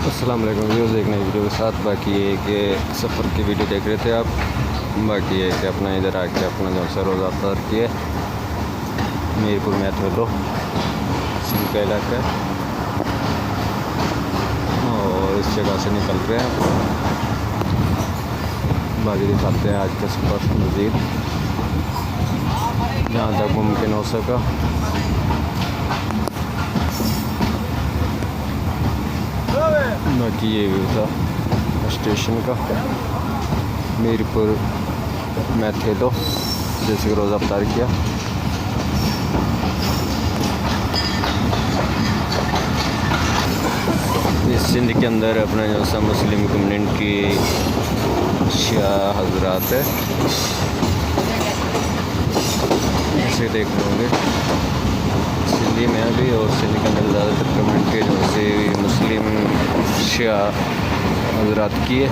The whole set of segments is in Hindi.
अस्सलाम वालेकुम व्यूअर्स, एक नई वीडियो के साथ। बाकी ये कि सफ़र की वीडियो देख रहे थे आप। बाकी ये कि अपना इधर आके अपना जो सा रोज़ा अफ्तार किए मीरपुर में लो सिंह का इलाका है और इस जगह से निकल रहे हैं। बाकी दिखाते हैं आज का सफ़र मज़ीद जहाँ तक मुमकिन हो सका। बाकी ये व्यू था स्टेशन का मीरपुर मैथेलो जैसे कि रोज़ा अफ्तार किया। इस सिंध के अंदर अपना जो सा मुस्लिम कम्युनिटी शिया हजरात है, ऐसे देख रहे होंगे सिंधी में भी। और सिंध के अंदर ज़्यादातर कम्युनिटी जो से मुस्लिम शिया हजरात की है।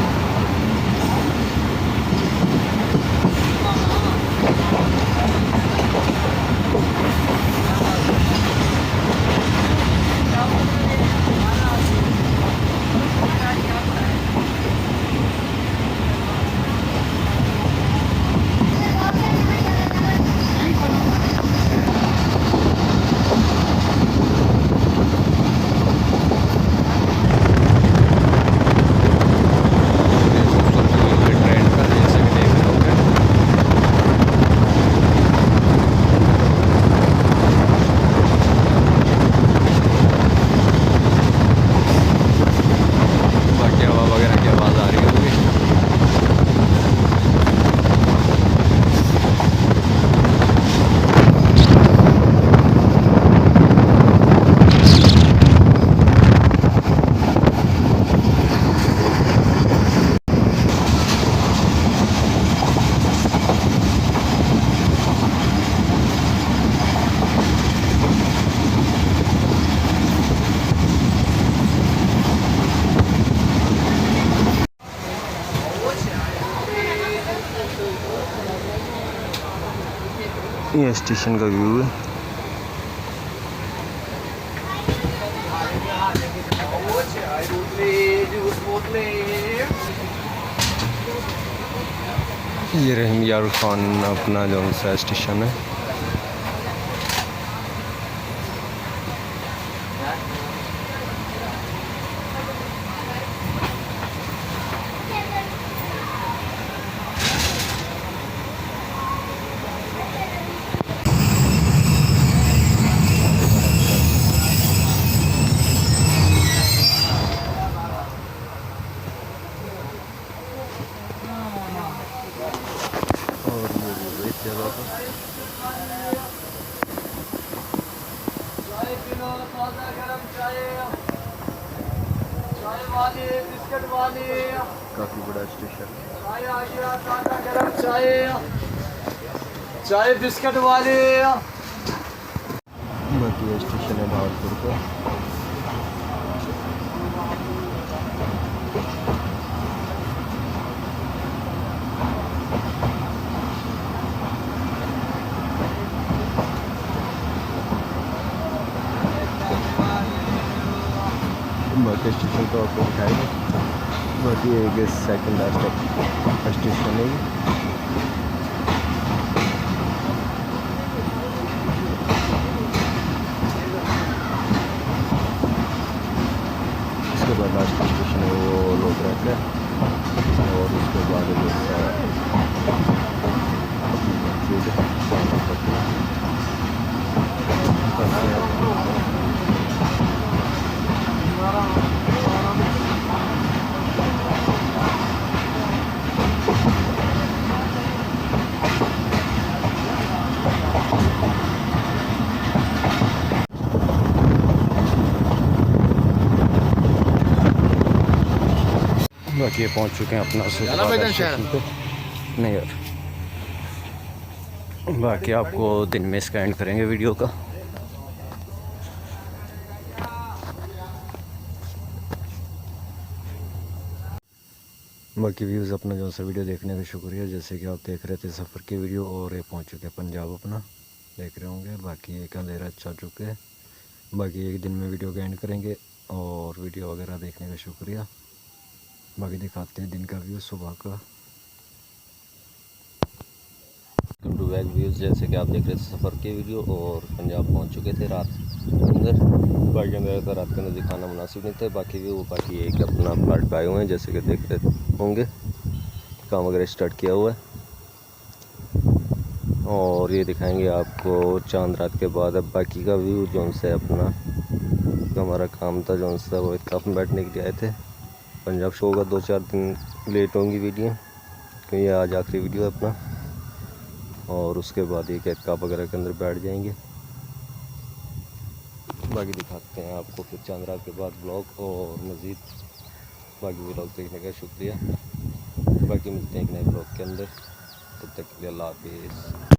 ये स्टेशन का व्यू है। ये रहीम यार खान अपना जो सा स्टेशन है। और ये एक जगह पर काफ़ी बड़ा स्टेशन चाय बिस्किट वाले। बाकी ये स्टेशन है भावलपुर का। बाकी स्टेशन तो आपको दिखाएगा। बाकी एक सेकंड स्टेशन है। इसके बाद लास्ट स्टेशन है वो लोग रहते हैं और उसके बाद बाकी ये पहुंच चुके हैं अपना स्टेशन पे। नहीं यार, बाकी आपको दिन में इसका एंड करेंगे वीडियो का। बाकी व्यूज़ अपना जो सा वीडियो देखने का शुक्रिया। जैसे कि आप देख रहे थे सफ़र की वीडियो, और ये पहुंच चुके हैं पंजाब अपना, देख रहे होंगे। बाकी एक अंधेरा अच्छा चुके हैं। बाकी एक दिन में वीडियो का एंड करेंगे। और वीडियो वगैरह देखने का शुक्रिया। बाकी दिखाते हैं दिन का व्यू सुबह का। Welcome to back views. जैसे कि आप देख रहे थे सफ़र की वीडियो, और पंजाब पहुंच चुके थे रात के अंदर। बाकी मेरा तो रात के अंदर दिखाना मुनासिब नहीं था। बाकी व्यू बाकी ये कि अपना फ्लैट पे आए हुए हैं, जैसे कि देख रहे होंगे काम वगैरह स्टार्ट किया हुआ है। और ये दिखाएंगे आपको चांद रात के बाद। अब बाकी का व्यू जो से अपना जो हमारा काम था जो सा वो इतकाफ में बैठने के लिए आए थे। पंजाब शो होगा 2-4 दिन लेट होंगी वीडियो, क्योंकि ये आज आखिरी वीडियो है अपना। और उसके बाद ये इतकाफ वगैरह के अंदर बैठ जाएंगे। बाकी दिखाते हैं आपको फिर चांद रात के बाद ब्लॉग और मज़ीद बाकी ब्लॉग देखने का शुक्रिया। बाकी मिलते हैं एक नए ब्लॉग के अंदर, तब तक के लिए अल्लाह हाफिज़।